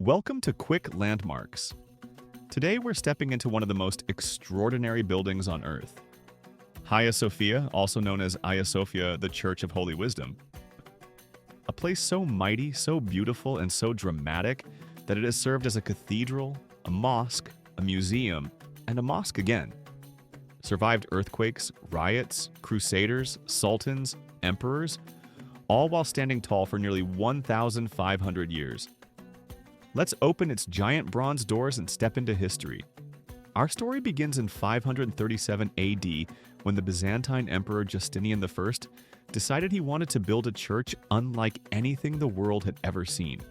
Welcome to Quick Landmarks. Today we're stepping into one of the most extraordinary buildings on Earth. Hagia Sophia, also known as Hagia Sophia, the Church of Holy Wisdom. A place so mighty, so beautiful, and so dramatic that it has served as a cathedral, a mosque, a museum, and a mosque again. Survived earthquakes, riots, crusaders, sultans, emperors, all while standing tall for nearly 1,500 years. Let's open its giant bronze doors and step into history. Our story begins in 537 AD when the Byzantine Emperor Justinian I decided he wanted to build a church unlike anything the world had ever seen.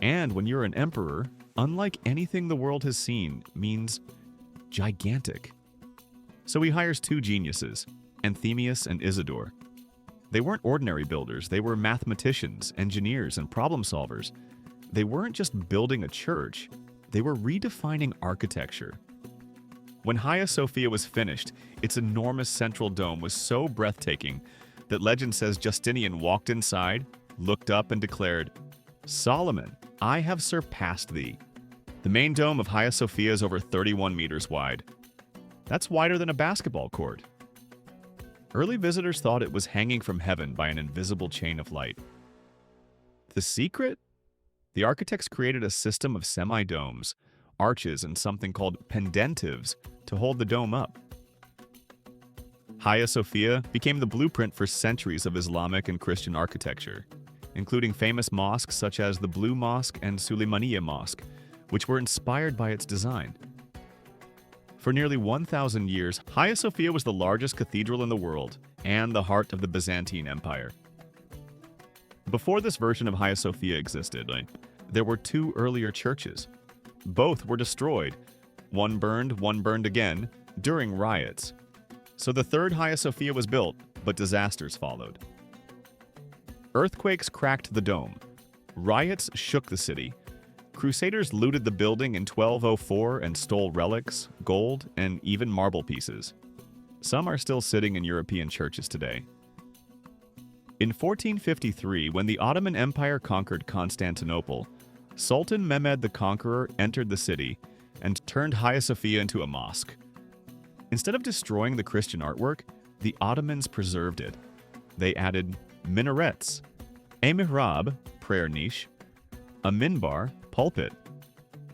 And when you're an emperor, unlike anything the world has seen means gigantic. So he hires two geniuses, Anthemius and Isidore. They weren't ordinary builders, they were mathematicians, engineers, and problem solvers. They weren't just building a church, they were redefining architecture. When Hagia Sophia was finished, its enormous central dome was so breathtaking that legend says Justinian walked inside, looked up, and declared, "Solomon, I have surpassed thee." The main dome of Hagia Sophia is over 31 meters wide. That's wider than a basketball court. Early visitors thought it was hanging from heaven by an invisible chain of light. The secret? The architects created a system of semi-domes, arches, and something called pendentives to hold the dome up. Hagia Sophia became the blueprint for centuries of Islamic and Christian architecture, including famous mosques such as the Blue Mosque and Suleymaniye Mosque, which were inspired by its design. For nearly 1,000 years, Hagia Sophia was the largest cathedral in the world and the heart of the Byzantine Empire. Before this version of Hagia Sophia existed, there were two earlier churches. Both were destroyed. One burned again, during riots. So the third Hagia Sophia was built, but disasters followed. Earthquakes cracked the dome. Riots shook the city. Crusaders looted the building in 1204 and stole relics, gold, and even marble pieces. Some are still sitting in European churches today. In 1453, when the Ottoman Empire conquered Constantinople, Sultan Mehmed the Conqueror entered the city and turned Hagia Sophia into a mosque. Instead of destroying the Christian artwork, the Ottomans preserved it. They added minarets, a mihrab, prayer niche, a minbar, pulpit,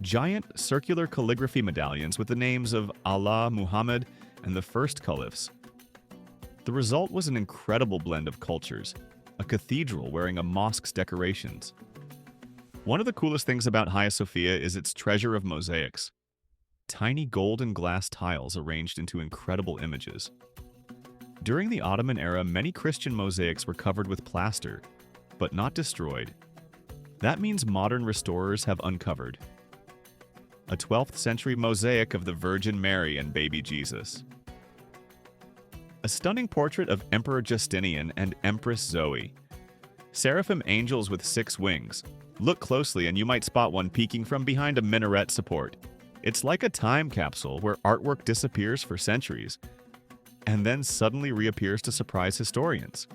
giant circular calligraphy medallions with the names of Allah, Muhammad, and the first caliphs. The result was an incredible blend of cultures, a cathedral wearing a mosque's decorations. One of the coolest things about Hagia Sophia is its treasure of mosaics. Tiny gold and glass tiles arranged into incredible images. During the Ottoman era, many Christian mosaics were covered with plaster, but not destroyed. That means modern restorers have uncovered a 12th century mosaic of the Virgin Mary and baby Jesus. A stunning portrait of Emperor Justinian and Empress Zoe. Seraphim angels with 6 wings. Look closely and you might spot one peeking from behind a minaret support. It's like a time capsule where artwork disappears for centuries and then suddenly reappears to surprise historians.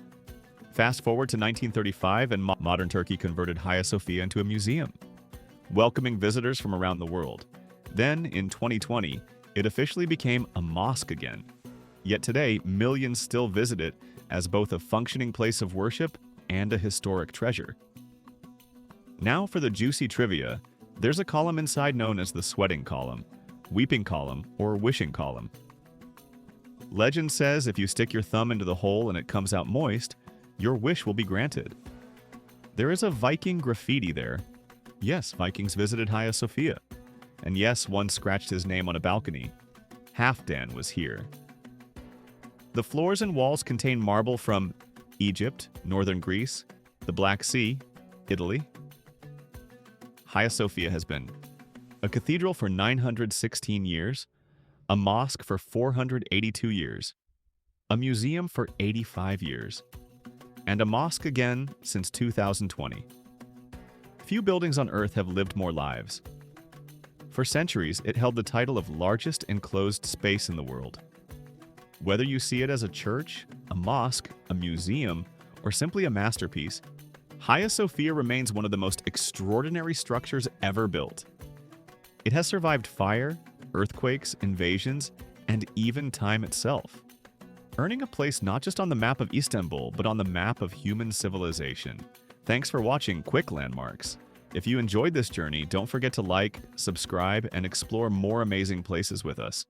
Fast forward to 1935 and modern Turkey converted Hagia Sophia into a museum, welcoming visitors from around the world. Then, in 2020, it officially became a mosque again. Yet today, millions still visit it as both a functioning place of worship and a historic treasure. Now for the juicy trivia, there's a column inside known as the sweating column, weeping column, or wishing column. Legend says if you stick your thumb into the hole and it comes out moist, your wish will be granted. There is a Viking graffiti there. Yes, Vikings visited Hagia Sophia. And yes, one scratched his name on a balcony. Halfdan was here. The floors and walls contain marble from Egypt, northern Greece, the Black Sea, Italy. Hagia Sophia has been a cathedral for 916 years, a mosque for 482 years, a museum for 85 years, and a mosque again since 2020. Few buildings on Earth have lived more lives. For centuries, it held the title of largest enclosed space in the world. Whether you see it as a church, a mosque, a museum, or simply a masterpiece, Hagia Sophia remains one of the most extraordinary structures ever built. It has survived fire, earthquakes, invasions, and even time itself, earning a place not just on the map of Istanbul, but on the map of human civilization. Thanks for watching Quick Landmarks. If you enjoyed this journey, don't forget to like, subscribe, and explore more amazing places with us.